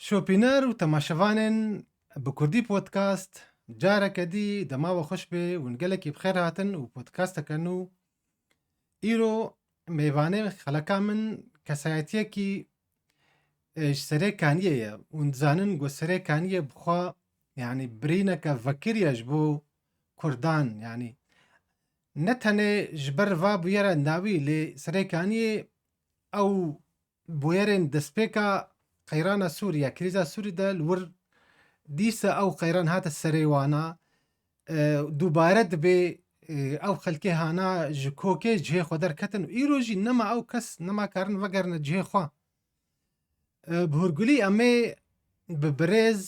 شۆپینەر و تەماشەوانên bi Kurdî podcast carekedî dema we xweş bê hûn gelekî bi xêr hatin û podcasteken û îro mêvanê xeleka min kesayetiyekî ji serê kaniyê ye hûn dizanin ku serê kaniyê bixwe yanî birîneke vekiriye ji bo Kurdan yanî ne tenê ji ber va bûyera navî lê serê kaniyê ew bûyerên destpêka qeyrana Sûriye krîza Sûrî de li wir dîsa ew qeyran hate serê wana dubare dibe ew xelkê hana ji kokê cihê xwe derketin û îro jî nema ew kes nemakarin vegerine cihê xwe. Bi hûrgilî em ê bi birêz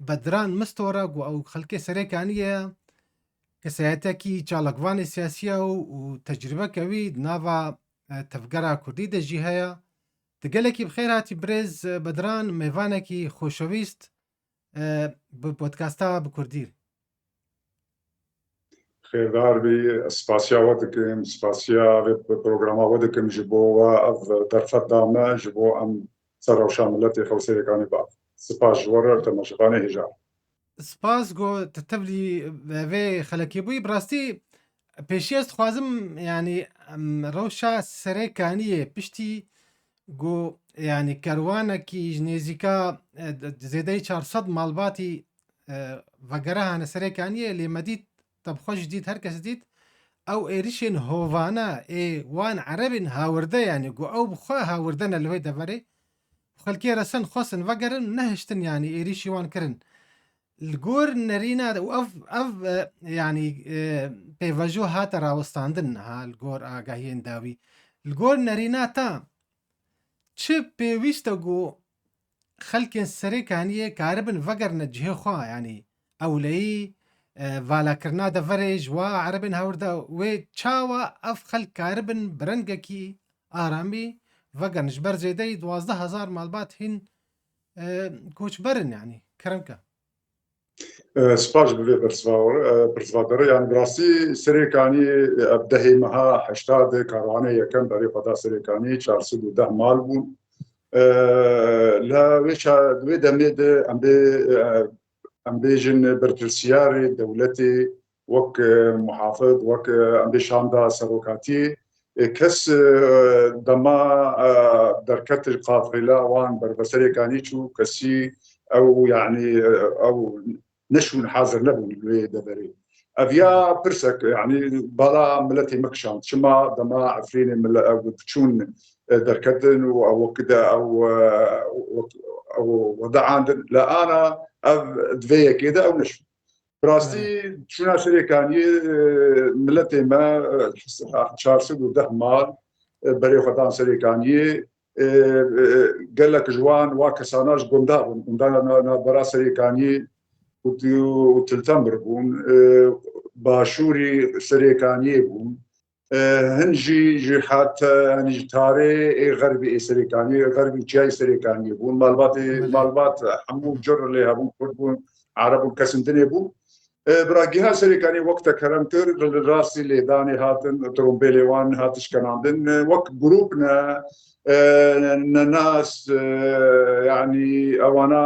Bedran Mistora ku ew xelkê serê kaniyê kesayetekî çalakvanê siyasî ye û tecrübeke wî di nava tevgera Kurdî de jî heye. Di gelekî bi xêr hatî birêz Bedran mêvanekî xoşewîst bi podcasta bi Kurdî. خێردار بی سپاسیا وە دکەم سپاسیا پرۆگراما وە دکەم ji bo we ev derfet dame ji bo em serrewşa milletê xewserêkanî ba spas ji we re temaşevanê hêja Spas got tu tevlî vê xelekî bûyî bi rastî pêşî ez dixwazim yanî rewşa serê kaniyê piştî got yanî kerwanekî ji nêzîka zêdeyî 400 malbatî vegere hene serê kaniyê lê me dît te bi xwe jî dît her kes dît ew êrişên hovane ê wan erebên hawirde yanî got ew bi xwe hawirde ne li wê deverê xelkê resin xwestin vegerin nehiştin yanî êrişî wan kirin. Li gor nerîna û ev yanî pêvajo hate rawestandin ha li gor agahiyên dawî. Li gor nerîna te çi pêwîst e got xelkên serê kaniyê karibin vegerine cihê xwe yanî ewleyî valakirina deverê ji wa erebên hawirde wê çawa ev xelk karibin bi rengekî aramî vegerin ji ber zêdeyî 12,000 malbat hîn koçberin yanî kirinke. سپاس bi vê pirsvadere yani bi rastî serêkanî ev dehê meha heştadê karwanê yekem berê xwe da serêkanî 410 mal bûn li wê demê de em bêjin berpirsiyarê dewletê wek muhafid wek em bê şanda serokatiyê kes dema derket qafîla wan berserêkanî çû kesî ew yanî ew neşûn hazir nebûn li wê deverê. Ev ya pirsek yanî bala milletê me kişand çima dema efrînê ew biçûn derketin û ew wekide ew wedeandin li ana ev di vê yekê de ew neşûn. Bi rastî çûna serêkaniyê milletê me 410 mal berê xwe dan serêkaniyê gelek ji wan wa kesana ji gunda bûn gundan navbera serêkaniyê û Tiltemer bûn başûrî serêkaniyê bûn hin jî ji hate ji tarê ê xerbî ê serêkaniyê xerbî çiyayê serêkaniyê bûn malbat hemû cir lê hebûn Kurd bûn Arab bûn kesin dinê bûn Biragiha serêkanî wek te kerem kir li rastî lêdanê hatin trombêlê wan hat işkenandin wek grûp ne nas yanî ewana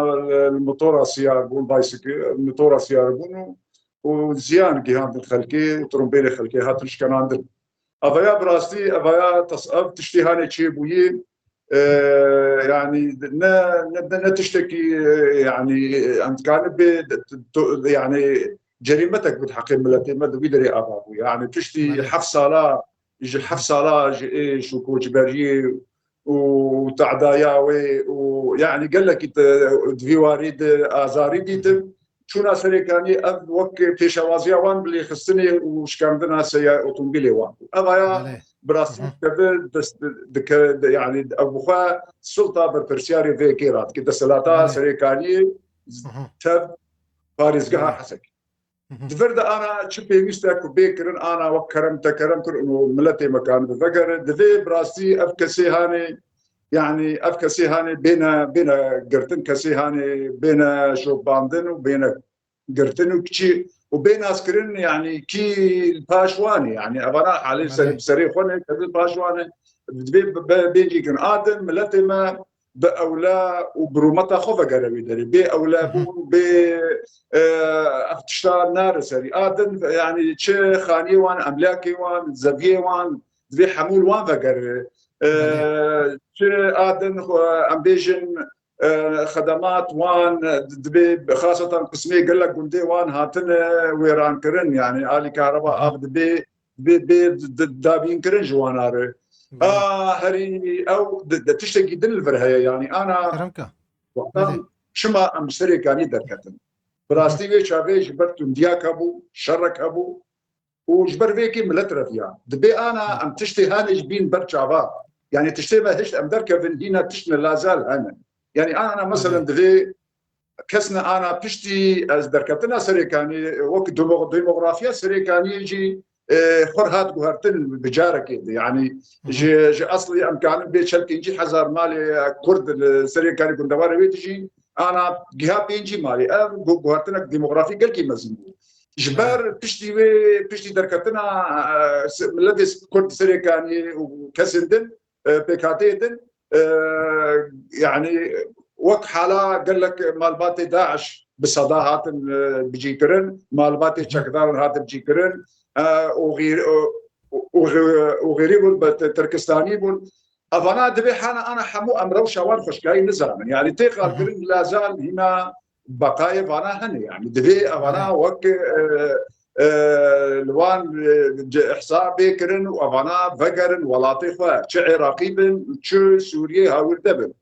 motora siyar bûn baysikî motora siyar bûn û ziyan gihandin xelkê û trombêlê xelkê hatin işkenandin. Avaya bi rastî evaya ev tiştî hanê çêbûyî yani ne tiştekî yanî em dikarin bê yani cerîmetek bi heqê milletê me di wî derê ava bû yani tiştî 7 sala ji 7 sala ji êş û koçberiyê û te'daya wê û yani gelekî di vî warî di azarî dîtim çûna serêkanî ev wek pêşewaziya wan bi lêxistinê û şikandina otomobîlê wan bû. Ev aya bi rastî dike yani ew bi xwe sulta berpirsiyarê vê yekê radike desthilata serêkaniyê tev parêzgeha Hesekê. Di vir de ana çi pêwîst e ku bêkirin ana wek kerem te kerem kir û milletê me kan bivegere divê bi rastî ev kesê hanê yani ev kesê hanê bêne girtin kesê hanê bêne şopbandin û bêne girtin û kiçî û bênazkirin yani kî paşwanê yani evana alê serê xwe ne paşwanê divê bêjîkin adin milletê me بأولا وبرومتا خوفا قروي دري بأولا بون ب افتشتار نار سري آدن يعني تشي خاني وان أملاكي وان زبيه وان ذي حمول وان فقر تشي آدن أم بيجن خدمات وان دبي خاصة قسمي قال لك قندي وان هاتن ويران كرن يعني آلي كهرباء آب دبي دابين كرن جواناره هري او تشتكي دل الفرهيه يعني انا كرمكا وقتاً شما ام شركاني دركتن براستي شافي جبرت انديا كابو شرك ابو وجبر فيكي ملت رفيا دبي انا ام تشتي هانج بين برشافا يعني تشتي ما هش ام دركفن هنا تشتنا لا زال انا يعني انا مثلا دبي كسنا انا بشتي از دركتنا سريكاني وقت ديموغرافيا سريكاني يجي خرهات قهرتن بجارك يعني جي اصلي امكان بيت شلك يجي حزار مالي كرد سريكاني كندوار بيتجي انا جهه بينجي مالي قهرتنك ديموغرافي قال كي مزمو جبار بشتي دركتنا ملبس كرد سريكاني وكسندن بكاتيدن يعني وقت حالا قال لك مالباتي داعش بصداهات بيجي كرن مالباتي تشكدار هات بيجي كرن وغير وغيري تركستاني بول افانا دبي انا حمو امرو شوان خشكاي نزام يعني تيقال كرن لا زال هنا بقايا فانا هني يعني دبي افانا وك لوان احصاء بكرن وافانا فقرن ولاطيخ عراقي بن سوريا هاول دبل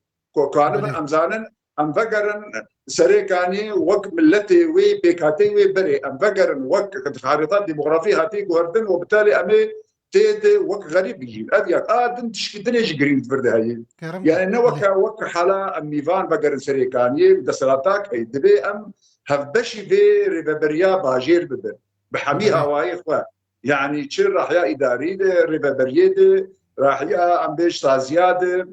كان امزانن ام فقرن سريكاني وك ملتي وي بيكاتي وي بري ام فقرن وك خارطات ديموغرافيه هاتي قردن وبالتالي امي تيد وك غريب يجي ابيك دن تشكي دنيا جرين تفرد هاي يعني وك حالا ام نيفان فقرن سريكاني دسلاتاك اي دبي ام هفبشي في ريبابريا باجير ببر بحميها واي خوا يعني تشير راح يا اداري ريبابريا راح يا ام بيش تازياده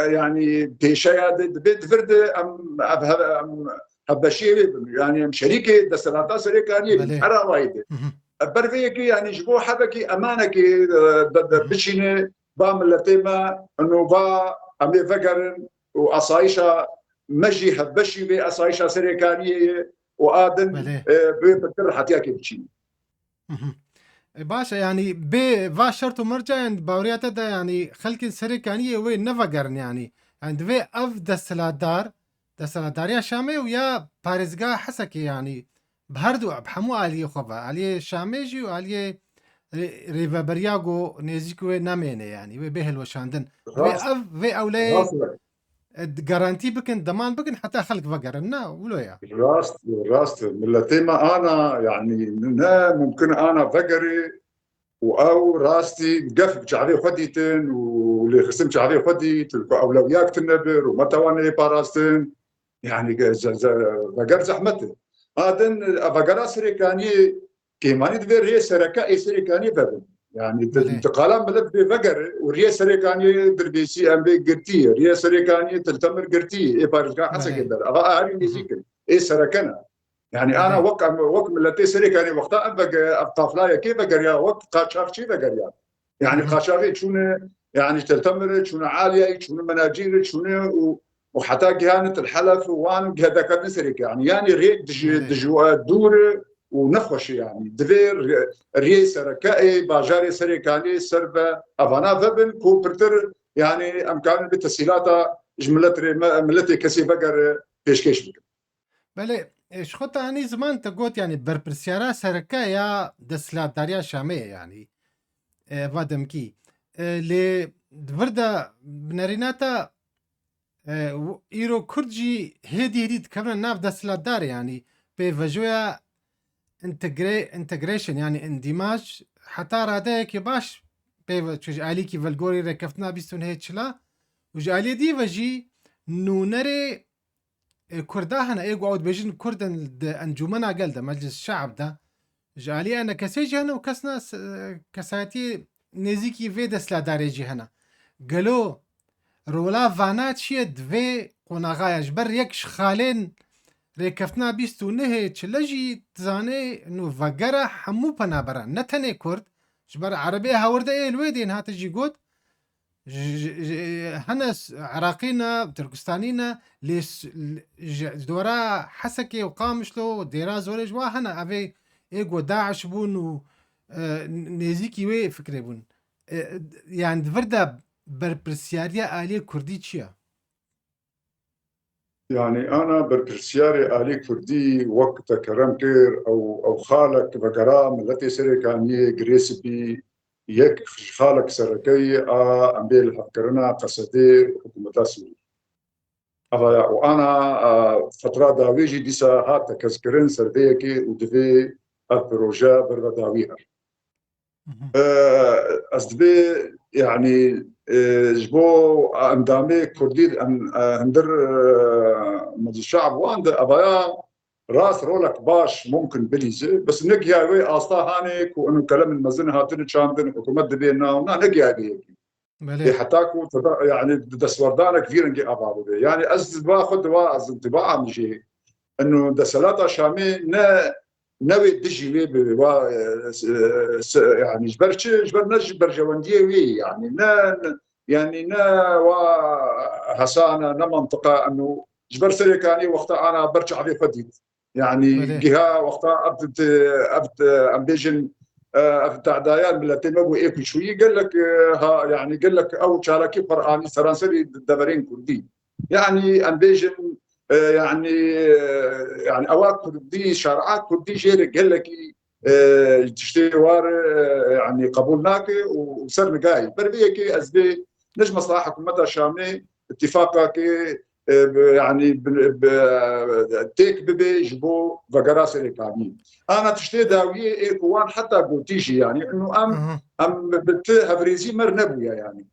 يعني بيشايا بيت فرد ام هبشي يعني شريكه دسلاتا سريكاني حرا وايد برفيكي يعني جبو حبكي امانك بشينه باملتيما انه با ام فقر واصايشا مجي هبشي باصايشا سريكانيه وادن بتر حتياكي بشي باشا يعني با شرط ومرجع يعني باورياته ده يعني خلق سريكانيه وي نفقرن يعني عند في اف دسلاتدار يا شامي ويا بارزقا حسكي يعني بهردو بحمو عليه خبا عليه شاميجي وعليه ريفا برياغو نيزيكو نامينه يعني وي بهل وشاندن في اف في اولي جارانتي بكن ضمان بكن حتى خلق فقرنا ولو يا راست ملتيما انا يعني ممكن انا فقري او راستي قف بشعبي خديتن واللي خصم شعبي خديت اولويات تنبر ومتواني باراستن يعني فقر زحمته ادن فقر سريكاني كيماني دبر هي سركاء سريكاني فبن يعني انتقالا ملف بفقر وريه سريكاني دربيسي ام بي قرتي ريه سريكاني تلتمر قرتي اي بارجا حسا قدر ابا هاري نيزيك اي سركنا يعني انا وقت ملتي سريكاني وقتها ابقى الطافلايه كيف بقر يا وقت قاشاف شي بقر يعني قاشافي شنو يعني تلتمر شنو عاليه شنو مناجير شنو وحتى كانت الحلف وان هذا كان سريك يعني ريك دجوا دور ونخوش يعني دفير رئيس ركائي باجاري سريكاني سربا افانا فبن كوبرتر يعني امكان بالتسهيلات جملت ملتي كسي بقر بيشكيش بك بله شخوت اني زمان تقول يعني بربرسيارا سركايا دسلاتداريا شامية يعني وادم كي ل دفردا بناريناتا ايرو كردجي هدي كمان ناف دسلاتدار يعني بفجويا انتجريشن يعني اندماج حتى رادايك باش بيف عليكي فالجوري ركفتنا بيستون هيتشلا وجالي دي وجي نونري كرداهنا ايقو عود بيجن كردن انجمنا قلده مجلس الشعب ده جالي انا كسيجي هنا وكسنا كساتي نزيكي في دسلا داريجي هنا قالوا رولا فانات شيد في قناغايا جبر يكش خالين ريكفتنا بيستو نهي تشلجي تزاني انو فقرا حمو بنابرا نتني كرد جبر عربي هاورده ايه الويدين هاتجي قود هنا عراقينا تركستانينا ليش دورا حسكي وقامشلو ديرا زوري جوا هنا أبي إيجو داعش بون و نزيكي وي فكرة بون يعني دفردا بربرسياريا آلية كردي تشيا يعني أنا بربرسياري آلي كردي وقت كرمكر أو خالك بقرام التي سري كان جريسبي يك خالك سركي أمبيل حكرنا قصدي حكومة سوريا وأنا فترة داويجي ديسا هات كذكرين سرديكي ودفي البروجا برداويها أصدبي يعني جبو أندامي كردي هندر مجلس الشعب وأند أبايا راس رولك باش ممكن بليزي بس نقيا وي أصلا هانيك وإنه كلام المزن هاتن شاندن حكومة دبينا ونا نقيا بيه حتاكو يعني دسوردانا كثير نجي أبابو يعني باخذ واز انطباع من شيء إنه دسلاتا شامي نوي دجي بوا يعني جبر جوانديه وي يعني يعني وا حسانه منطقه انه جبر سريكاني وقتها انا برجع عليه فديد يعني جهه وقتها ابت امبيجن بتاع دايان ملتين مبو ايكو شوي قال لك ها يعني قال لك او شاركي قراني سرانسري دبرين كردي يعني امبيجن يعني اواك كردي شرعات كردي جيرك قال لك تشتري وار يعني قبولناك وسر نقاي بربيك ازبي نجم مصلحه حكومتها شامي اتفاقك يعني تيك ببي جبو فقراس الإقامي أنا تشتي داوية إيكوان حتى قلتيشي يعني إنه أم بتهفريزي مرنبويا يعني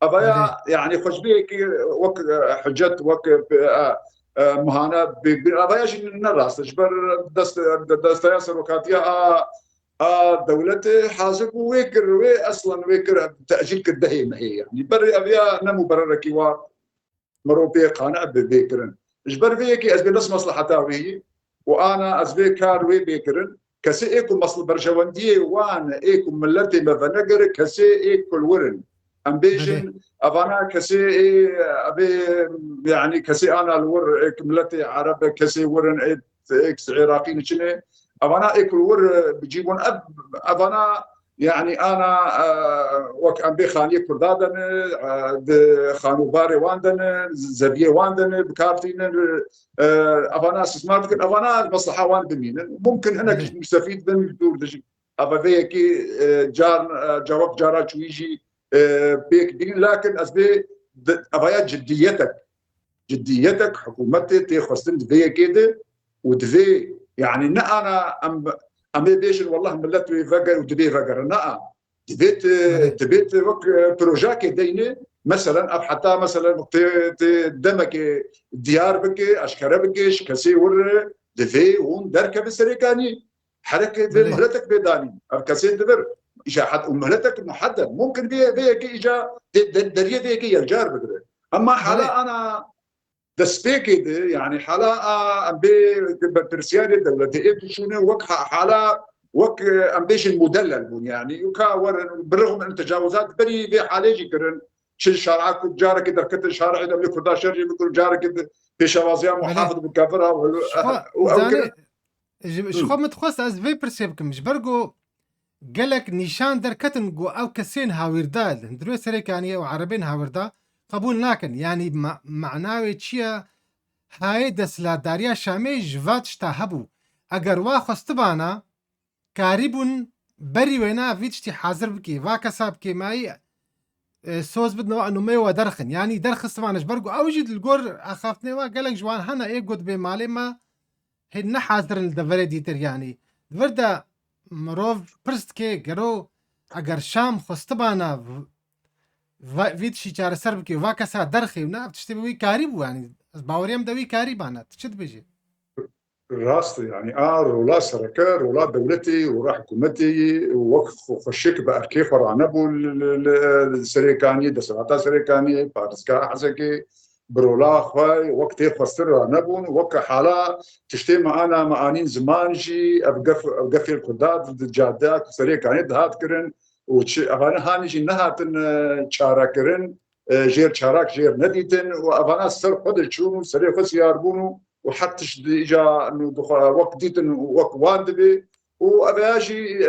أبايا يعني خوش بيك وك حجت وك مهانة أبايا شيء نراس جبر دست ياسر وكاتيا دولته حاسب ويكر وي أصلا ويكر تأجيل كده ما هي يعني بري أبيا نمو برركي مروبي قانع ببيكرن جبر فيكي أزبي نص مصلحة تاوي وأنا أزبي كاروي بيكرن كسي إيكو مصل برجواندية وأنا إيكو ملتي مفنقر كسي إيكو الورن أمبيجن أفانا كسي أبي يعني كسي أنا الور إيك ملتي عرب كسي ورن إكس عراقي نشني أفانا إيكو الور بيجيبون أفانا يعني انا وك ام بي خاني كردادن خانو باري واندن زبيه واندن بكارتين افانا استثمار فكر افانا مصلحه واند مين ممكن هناك مستفيد من الدور دجي ابا فيكي جواب جارا يجي بيك دين لكن اسبي افايا جديتك حكومتي تاخذ دفي كده ودفي يعني انا ام بيش والله ملت فقر ودبي فقر نا تبيت وك بروجاكي ديني مثلا حتى مثلا دمك ديار بك اشكر بكش كسي ور دفي ون درك بسريكاني حركه مهلتك بيداني كسي دبر اجا حد مهلتك محدد ممكن بيك اجا دريه بيك الجار بقدر اما حالا انا دسبيكي يعني حالا ام برسياني الدوله دي شنو وك حالا وك امبيش المدلل يعني وكاور بالرغم من التجاوزات بري بحاليجي كرن شل شارعك جارك دركت الشارع اذا بيكون دا شرجي بيكون جارك في شوازيا محافظ بالكافرها شخو متخصص از في برسيبكم مش برقو قالك نيشان دركتن جو او كسين هاوردال هندروي سريكانيه وعربين هاوردا قبول ناكن يعني معناوي تشيا هاي دسلاداريا شامي جوات شتا هبو اگر وا خستبانا كاريبون بري وينا فيتشتي حاضر بكي واكا ساب كي ماي سوز بدنا انه ميوا درخن يعني درخ استمانش برقو او جد الجور اخافتني وا قالك جوان هنا ايه قد بمالي ما هن حاضر الدفري ديتر يعني وردا مروف پرست که گرو اگر شام خستبانا ویدشی چاره سر بکی واکسا درخی و نه تشتی بوی کاری بو يعني باوریم دوی کاری بانا تشد بيجي راست يعني رولا سركه رولا دولتي وراح حكومتي ووقف خشيك باركيف ورعنبو السريكاني دسراتا سريكاني بارسكا حسكي برولا خواي وقتي خسر نبون وك حالا تشتي معنا معانين زمانجي ابقف القداد الجادات سريكاني دهات كرن وأفانا هاني جي نهاتن شاركرن جير شارك جير نديتن وأفانا سر خد شونو سري خس ياربونو وحتى إجا إنه وقت ديتن وقت واندبي وأباجي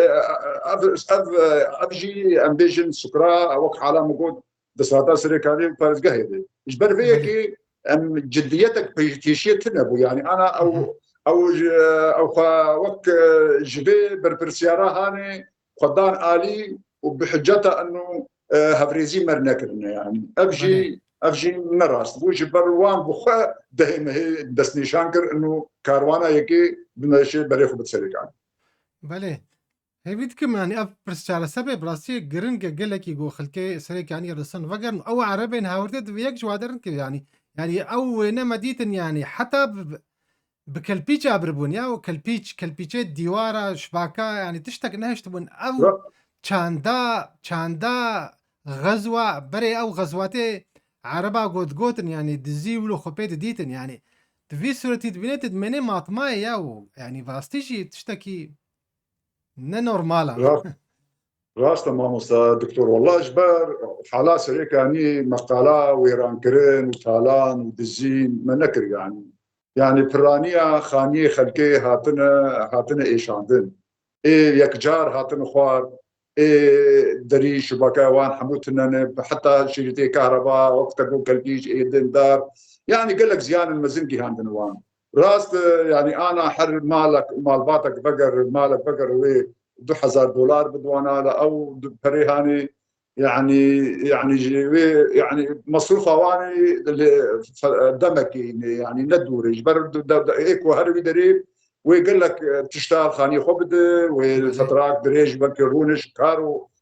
أبجي أمبيجن سكرا وقت حالا موجود دساتا سري كاري فارس قهيدي إجبر فيكي أم جديتك بيشية تنبو يعني أنا أو وقت جبي برسيارة هاني خدان آلي وبحجتها انه هفريزي مرنكرنا يعني افجي نراس بوش بروان بخا دائما هي دسني شانكر انه كاروانا يكي بمشي بريخو بتسرقان بله هي بيتكم يعني اف برسالة سبب راسي جرنج قالك يقول خلكي سريك يعني رسن فقر او عربين هاورتد بيك جوادرن يعني او نما ديتن يعني حتى بكلبيتش ابربون يا وكلبيتش ديوارا شباكا يعني تشتك انها يشتبون او چاندا غزوة بري او غزواتي عربا قوتن يعني دزيولو خبيت ديتن يعني تفي سورتي تبينيت مني ماطماي ياو يعني فاستيجي تشتكي نورمالا راس تمام استاذ دكتور والله اجبار حالات سريك يعني مقاله ويران كرين وتالان ودزين منكر يعني فرانية خانية خلقي هاتنا إيشاندن يكجار هاتنا خوار دري شبكة وان حموتنا حتى شريتي كهرباء وقت تقول كالبيج دين دار يعني قال لك زيان المزنقي هاندن وان راس يعني أنا حر مالك مال باتك بقر مالك بقر وي $2,000 بدوانا أو بريهاني يعني مصروف اواني دمكي يعني ندورج برد هيك وهربي دريب ويقول لك تشتغل خاني خبد والفترات دريج بكرونش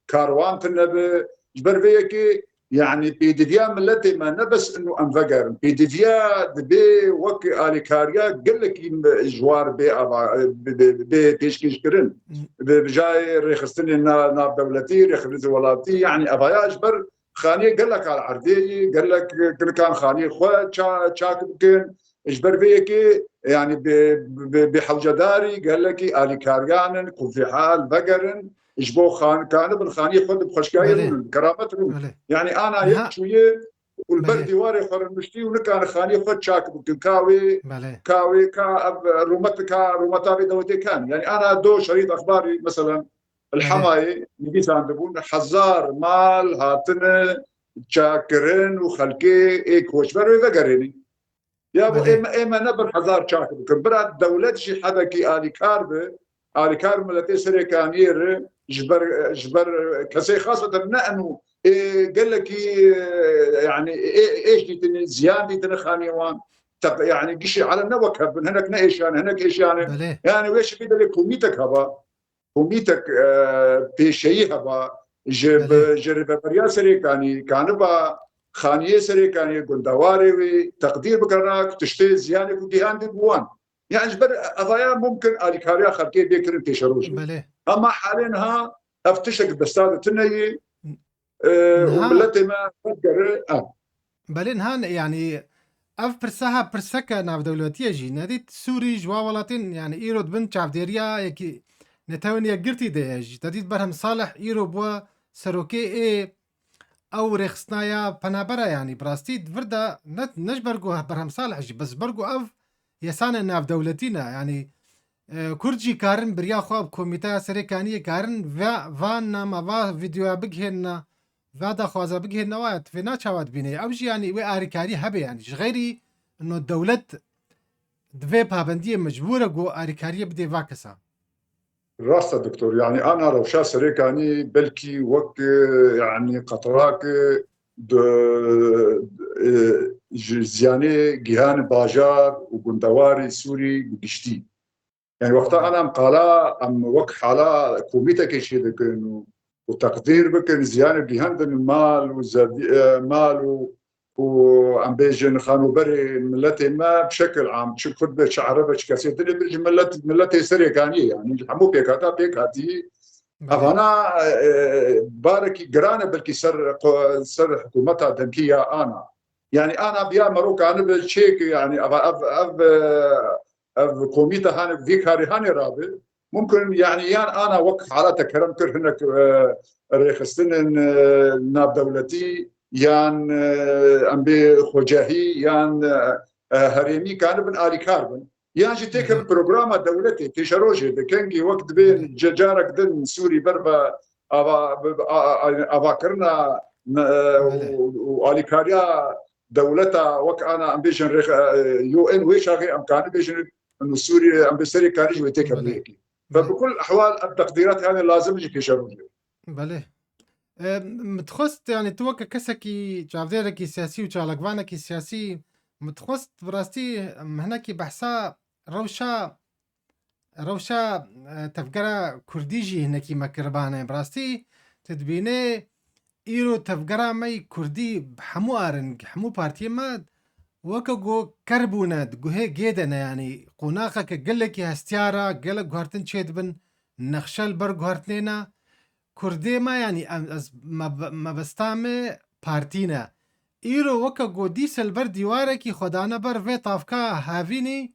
كاروان تنبه جبر فيكي يعني بيدفيا ملتي ما نبس انه انفقر بيدفيا دبي وك اليكاريا قال لك جوار بي تشكيش كرن بجاي ريخستني ناب دولتي ريخرز ولاتي يعني ابايا اجبر خاني قال لك على عردي قال لك كان خاني خو تشاك يمكن اجبر فيكي يعني بحوجه داري قال لك اليكاريان كون في حال بقرن اجبو خان كان بالخاني خد بخشكاير كرامتهم يعني انا هيك شويه والبرد ديواري خور المشتي ونكان خاني خد شاك ممكن كاوي رومتا بدوتي كان يعني انا دو شريط اخباري مثلا الحمايه نجيت عندهم حزار مال هاتنا شاكرين وخلقي ايك وشبر وذكرني يا ابو اما نبر حزار شاكر براد دولت شي حدا كي الي كارب التي سريكانير جبر كسي خاصة انه قال لك يعني ايش دي زيان دي خانيوان يعني قشي على النوك من هناك نايش يعني هناك ايش يعني ويش كده لك كوميتك بشيء هبا جرب بريا سريكاني كانبا خانيه سريكاني قندواري تقدير بكرناك تشتي زيان وديهان دي بوان يعني جبر أضايا ممكن اليكاريا خلقي بيكرن تشروج اما حاليا ها افتشك بستاد تني وملتي ما فكر بلين هان يعني اف برساها برسكا ناف دولتيه جي ناديت سوري جوا ولاتين يعني ايرود بنت شاف ديريا يكي نتاونيا قرتي ديج تديت برهم صالح ايرو بوا سروكي اي او رخصنايا بنابرا يعني براستيد فردا نجبرقو برهم صالح جي بس برقو اف يسانا ناف دولتينا يعني كورجي كارن بريا خواب كوميتا سريكانية كارن فان ناما فا فيديو بجهن فادا خوازا بجهن نوات في ناتشاوات بيني أوجي يعني وآريكاري هبي يعني غيري إنه الدولة دفي بابندية مجبورة جو آريكارية بدي فاكسا راستا دكتور يعني أنا لو شا سريكاني بلكي وك يعني قطراك زياني جيهان باجار وقندواري سوري بقشتي يعني وقتها أنا مقالا أم وك حالا كوميتا شيء ذكر وتقدير بكن زيانة جهند المال مال وأم بيجن خانو بري ملتي ما بشكل عام شو خد شعربة كاسية اللي بيجي ملتي سريكانية يعني الحمو بيكاتي أنا باركي جرانة بلكي سر حكومتها دنكية أنا يعني أنا بيا مروك أنا بالشيك يعني أف كوميتا هاني فيكاري هاني رابي ممكن يعني انا وقف على تكرم كر هناك ريخستن ناب دولتي يان ام بي خجاهي يان هريمي كان بن آلي كاربن يان جي تيك البروغرام دولتي تيشاروجي بكنجي وقت بين جارك دن سوري بربا افاكرنا وآلي كاريا دولتا وك انا ام بيجن يو ان ويش ام كان بيجن انه سوري ام بيسري كان يجي تيك بليكي فبكل الاحوال التقديرات هذه لازم يجي كيشاروجي بله متخست يعني توك كسكي جافديركي سياسي وشالقوانكي سياسي متخست براستي هناكي بحثا روشا تفكرة كرديجي هناكي مكربانه براستي تدبينه ايرو تفكرة ماي كردي بحمو ارنج حمو بارتي ما وكو كربونات جوهي جيدنا يعني قناقك قلك هستيارة قلك جهرتن شيدبن نخشل بر جهرتنينا كردي ما يعني ما بستعمل بارتينا ايرو وكو ديس البر ديواركي خدانا بر في طافكا هافيني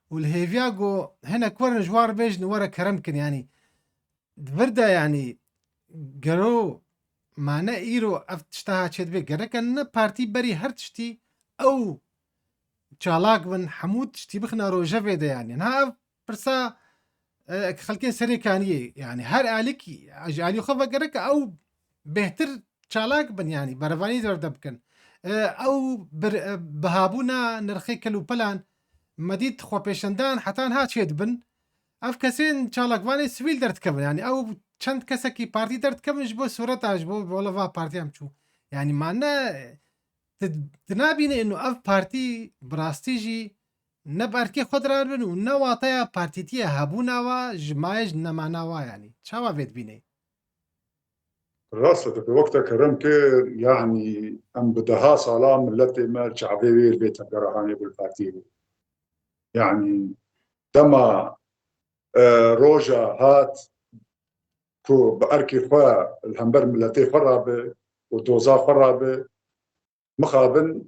والهيفياغو هنا كورن جوار بيجن ورا كرمكن يعني بردا يعني قرو معنا ايرو افتشتها تشد بي قركن بارتي بري هرتشتي او چالاک بن حمود تشتي بخنا روجا فيدا يعني نها برسا خلكين سريكانية يعني هر آليك آلي خفا قرك أو بهتر چالاک بن يعني برفاني دور دبكن أو بهابونا نرخي كلو بلان مديد خوا بيشندان حتى ها تشيد بن أف كسين چالاک واني سويل درت كبن يعني أو چند كسكي بارتي درت كبن جبو صورتا جبو بولفا بارتي همچو يعني معنا تنابين إنه أف بارتي براستيجي نباركي خضرا بن ونواطيا بارتيتيا هابوناوا جمايج نمعناوا يعني شاوا فيت بيني راسة بوقتها كرمك يعني ام بدها صلاة التي ما شعبي البيت قرهاني بالبارتي يعني دما روجا هات كو بأركي خوا الهمبر ملتي خرابة وتوزا خرابة مخابن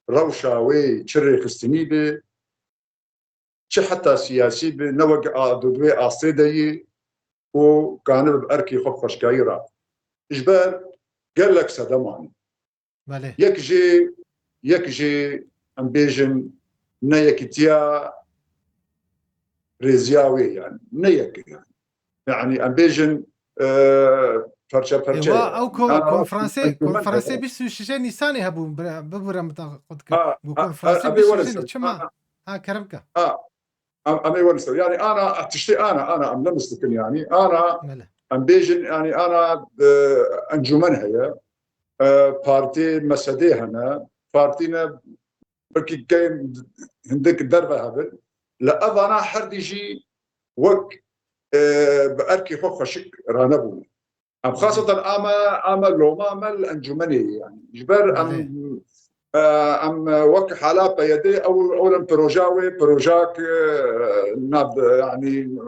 روشا وي تشري خستنيبه شي حتى سياسي بنوق دودوي اصيدي وكان بأركي خف خشكايرا اجبار قال لك سدمان بله يكجي ام بيجن نيكتيا ريزياوي يعني نيك يعني ام بيجن فرشا ايوا او كونفرنسي بيش شجاني نيساني هبو ببرا متاخدك بو كونفرنسي بيش شجاني تشما كرمكا أمي ونسو يعني أنا تشتي أنا أم لمستكن يعني أنا أم بيجن يعني أنا أنجمنها يا بارتي مسديهنا بارتينا بركي كاين هنديك الدربة هبل لا أنا حد يجي وك بأركي خوخ شك رانبو أم خاصة أما لوما مال أنجمني يعني جبر أم وك حالات بيدي أولا بروجاك ناب يعني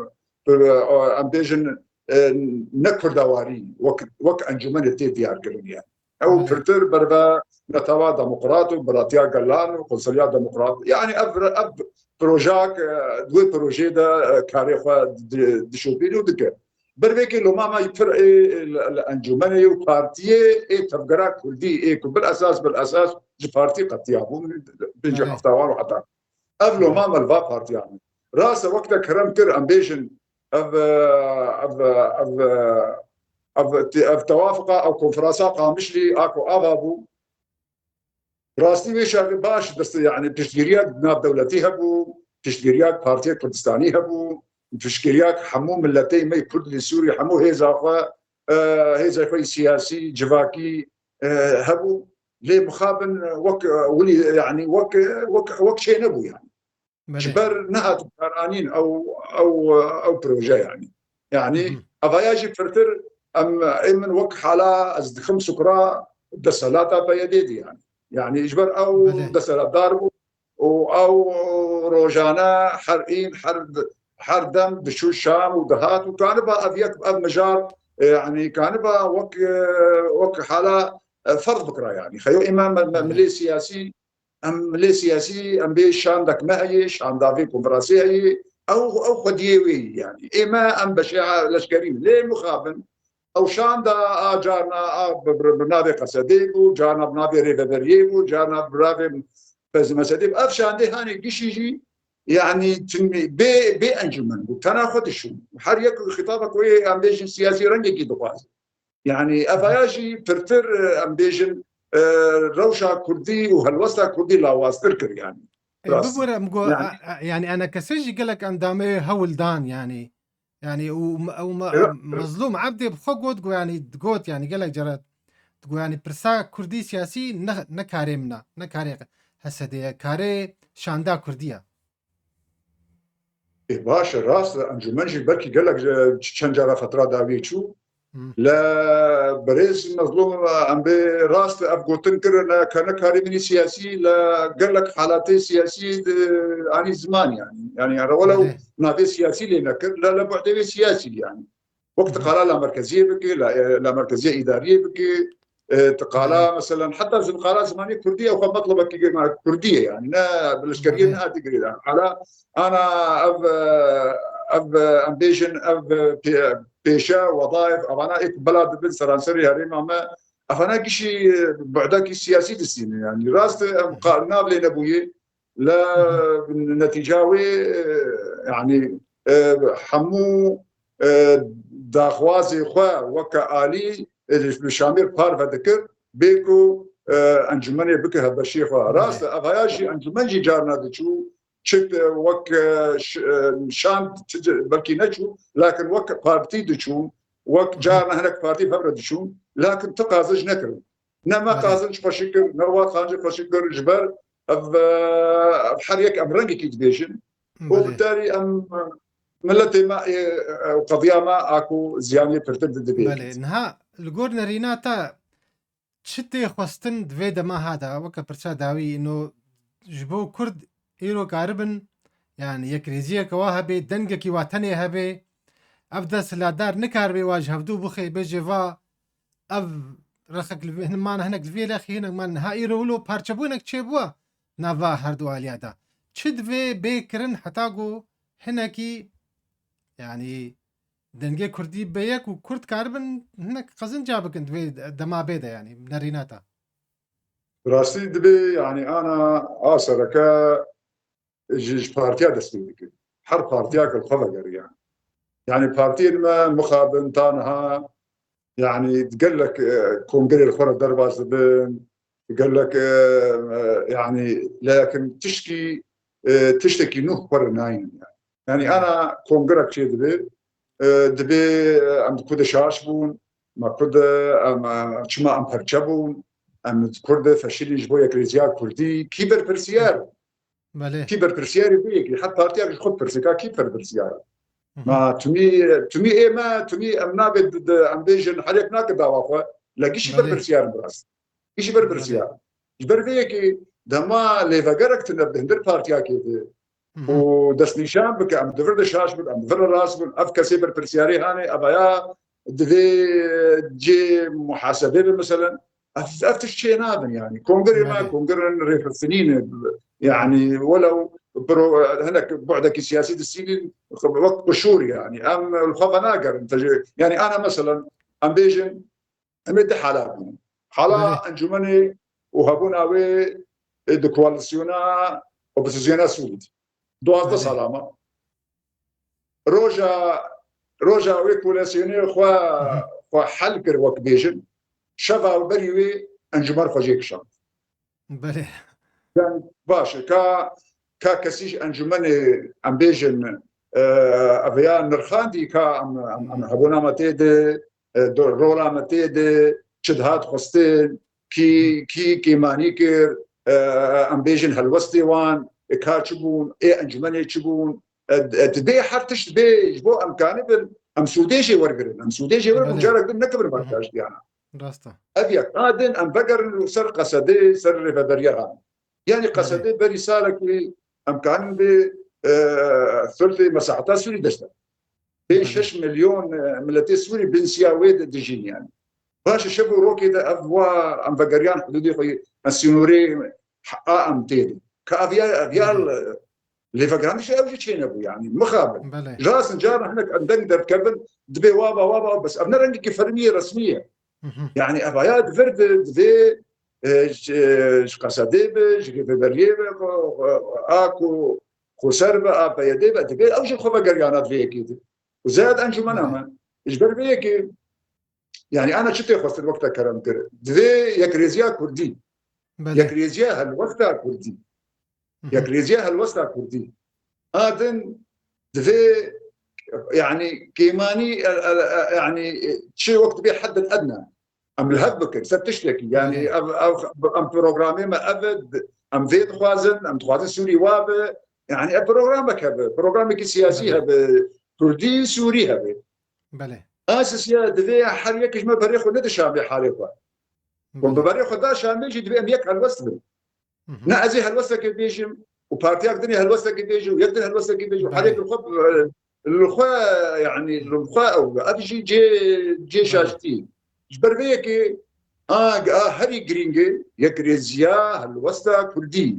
أم بيجن نكفر دواري وك أنجمن تي ديار كرنيا أو فرتر بربا نتوا ديمقراط براتيا قلان وقنصليا ديمقراط يعني أب بروجاك دوي بروجي دا كاريخا دشوبيني ودك بربيكي لو ماما يفرقي الأنجمني وبارتيه تفقرا كردي بالأساس بارتي قد يابون بيجي حفتوان وحتى أفلو ماما الفا بارتي يعني راسه وقتها كرم كر أمبيشن أف توافقة أو كونفرنسا قامش لي أكو أبابو راستي ويش باش بس يعني تشجيريات ناب دولتي هبو تشجيريات بارتي كردستاني هبو تشجيريات حمو ملتي مي كرد لسوري حمو هيزا خوي سياسي جواكي هبو لي مخابن وك ولي يعني وك شيء نبو يعني جبر نهت قرانين او بروجي يعني افاياجي فرتر من وك حالا از خمس سكرا دسلاتا بيديدي يعني جبر او دسلات داربو او روجانا حرقين حردم بشو الشام ودهات وكان بقى افيك مجال يعني كان بقى وك حالا فرض بكره يعني خيو امام ملي سياسي ام لي سياسي ام بي شان داك ما هي شان دافي كونفرنسي هي او خديوي يعني اما ام بشاعه لشكرين ليه مخابن او شان دا جارنا بنادي قصديبو جارنا بنادي ريفبريبو جارنا برافي بس مسديب افشان دي هاني قشيجي يعني تنمي بي انجمن وتناخد شو حريك خطابك وي امبيجن سياسي رنجي دقواز يعني افاياجي فرفر امبيجن روشا كردي وهالوسطى كردي لا واستركر يعني راسي يعني, يعني انا كسجي قالك اندامي هولدان يعني ومظلوم عبدي بخوت يعني تقوت يعني قالك جرات تقول يعني برسا كردي سياسي نكاري منا نكاري هسه كاري شاندا كرديه باشا راس انجمنجي بركي قال لك شنجره فتره داوي شو لا بريز مظلوم ام براس ابغو تنكر كان كاريمني سياسي لا قال لك حالاتي سياسي اني زمان يعني ولو نادي سياسي لنكر لا بعد سياسي يعني وقت قال لا مركزيه بكي لا مركزيه اداريه بكي تقالا مثلا حتى زنقالا زمانيه كرديه وخا مطلبك كرديه يعني لا بالاشكاليه ما تقري على انا اب امبيشن اب بيشا وظائف افانا اك بلاد بن سرانسري هريما ما افانا كشي بعدك السياسي السين يعني راست قارنا بين ابوي لا نتيجاوي يعني حمو داخوازي خوا وكالي بشامير بارفا ذكر بيكو انجمني بك هالشيء خوا راست افاياجي انجمنجي جارنا دشو شت وك شان بركي نشو لكن وك بارتي دشو وك جارنا هناك بارتي فبرد دشو لكن تقازج نكر نما قازج فشكر نوا خانج فشكر جبر بحريك امرنجي كيدبيشن وبالتالي ام ملتي ما قضيه ما اكو زيانه ترتد دبي بله نها الجورنا ريناتا شتي خواستن دويدا ما هذا وكا برشا داوي انه جبو كرد ايرو قاربن يعني يكريزيه كواهبي دنگكي واتني هبي ابدا سلادار نكار بي واجه هفدو بخي بجيفا اب رخك ما هناك الفيلا اخي هنا ما نهائي رولو بارچبونك تشيبوا نافا هردو اليادا تشدفي بيكرن حتاغو هناكي يعني دنگه كردي بيك وكرد كاربن هناك قزن جابك انت دما بيدا يعني نريناتا راسي دبي يعني انا اسرك جيش بارتيا دستوري حرب بارتيا الخضر يعني بارتي ما مخابن تانها يعني تقول لك كونغري الخرى درباز بن قال لك يعني لكن تشتكي نوح خر ناين يعني انا كونغرك شي دبي ام كود شاشبون ما كود ام شما ام برچبون ام كرد فشيل جبويا كريزيا كردي كيبر برسيار كيبر برسيار بيك حتى بارتيا خد برسيكا كيبر برسيار ما تمي ايه ما تمي ام نابد ام بيجن حريك ناك داوا لا كيش برسيار براس كيش برسيار جبر بيك دما ليفاغرك تنبه ندير بارتيا كيف ودس نشان بك ام دفر شاش بك ام دفر راس بك افكا سيبر برسياري هاني ابايا دفي جي محاسبه مثلا افتش شيء نادم يعني كونغري ما كونغري ريف السنين يعني ولو هناك بعدك سياسي السنين وقت قشور يعني ام الخبا ناقر يعني انا مثلا ام بيجن امد حالا انجمني وهبونا وي دو كواليسيونا اوبوزيسيونا سود دوازده سلامه روجا وي كواليسيوني خوا حل كر وك بيجن شفا بريوي انجمر فجيك شام بله يعني باشا كا كسيش انجمني ام بيجن افيا نرخاندي كا ام هبونا متيد رولا متيد شدهات خستين كي مانيكر ام بيجن هالوستي وان كاتشبون اي انجمني تشبون تبي حرتش تبي جبو امكاني ام سوديجي ورقرن ام سوديجي ورقرن جارك نكبر مركاج ديانا راستا ابيك قادن ام بقر سر قصدي سر فبريها يعني قصدي برسالك امكان ب ثلثي مساحتها سوري دشتا بين 6 مليون ملتي سوري بنسياوي دجين يعني باش شبو روكي دا افوا ام بقريان حدودي خوي السينوري حقا ام تيدي كافيال اللي فكرانش اوجي تشين ابو يعني مخابل بله جاس نجار احنا نقدر كبل دبي وابا بس ابنا رنجي فرميه رسميه يعني ابايات فرد دبي قصديب جي بريب اكو خسربه ابا يديب دبي اوجي خبا قريانات في كده وزاد انجمن اما اجبر بيك يعني انا شتي خسر وقت كرم دبي يكريزيا كردي يكريزيا هالوقت كردي يكريزيا هالوقت كردي هذن دفي يعني كيماني يعني شيء وقت بيه حد الادنى ام الهبك ستشتكي يعني ام بروغرامي ما ابد ام فيد خوازن ام خوازن سوري واب يعني بروغرامك هذا بروغرامك سياسي هذا كردي سوري هذا بله اساسيا دفي حريك ما بريخ ند شامي حالك وبريخ دا شامي جي دفي ام يك الوسط نا ازي هالوسط كبيجم وبارتياك دنيا هالوسط كبيجو ويقدر هالوسط كبيجو حالك الخب الخوا يعني الخوا او ابجي جي شاشتي جبربيكي هري جرينجي يكريزيا هالوسطى كردي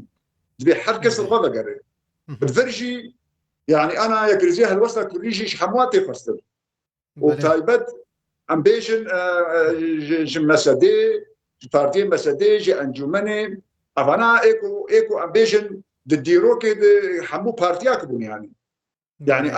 دبي حركس الخوا بقري بتفرجي يعني انا يكريزيا هالوسطى كردي حمواتي فستر وتايبت امبيشن مسدي بارتي مسدي جي انجمني افانا ايكو امبيشن ديرو كده حمو بارتياك بون يعني من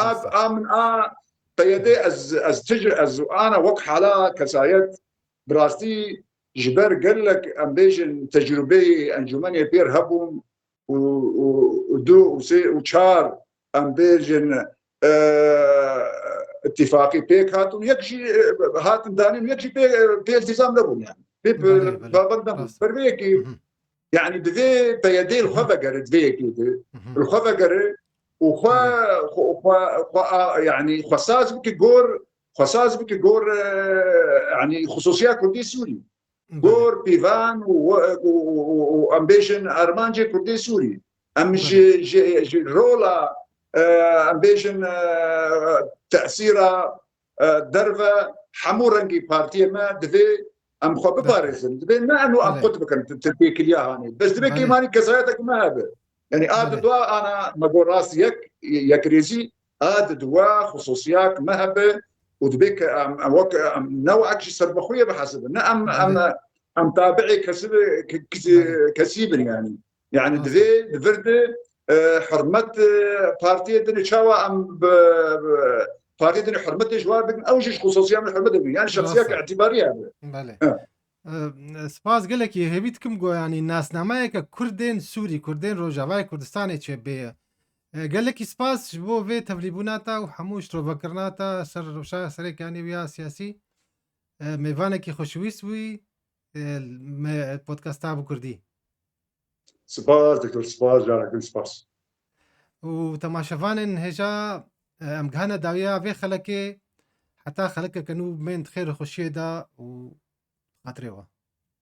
بيدي از تجر از انا وق حالا كسايت براستي جبر قال لك امبيشن تجربي انجمني بير هبون ودو وشار امبيشن اتفاقي بيك هاتون يكشي هاتن دانين يكشي بي التزام لهم يعني بابندم بربيكي يعني دفي بيدي الخفقر دفي كده الخفقر وخا يعني خصاص بك جور يعني خصوصيات كردي سوري جور بيفان وامبيشن ارمانجي كردي سوري ام جي رولا امبيشن تاثير درفه حمورنجي بارتي ما دفي ام خو ببارزن دبي ما انه ام قلت بك تبيك الياهاني بس دبي كيماني كسايتك ما هذا يعني دواء انا ما اقول راسي يك ريزي دواء خصوصيات مهبه ودبيك نوعك سربخويه بحسب نعم ام تابعي كسيب يعني دبي بفرد حرمت بارتي دني شاوا ام بارتي دني حرمت جواب اوجش خصوصيه من حرمت يعني شخصيه اعتباريه بله سپاس گلکی هیویت کم گو یعنی ناسنامه که کردین سوری کردین روجاوای کردستانی چه بیه گلکی سپاس بو وی تفلیبوناتا و هموش تروفکرناتا سر روشا سری کانی ویا سیاسی میوانه کی خوشویس وی پودکاستا بو کردی سپاس دکتور سپاس جانکن سپاس و تماشافانن هجا امگهانه داویا وی خلکه حتی خلکه کنو من خیر خوشیه دا و خاطره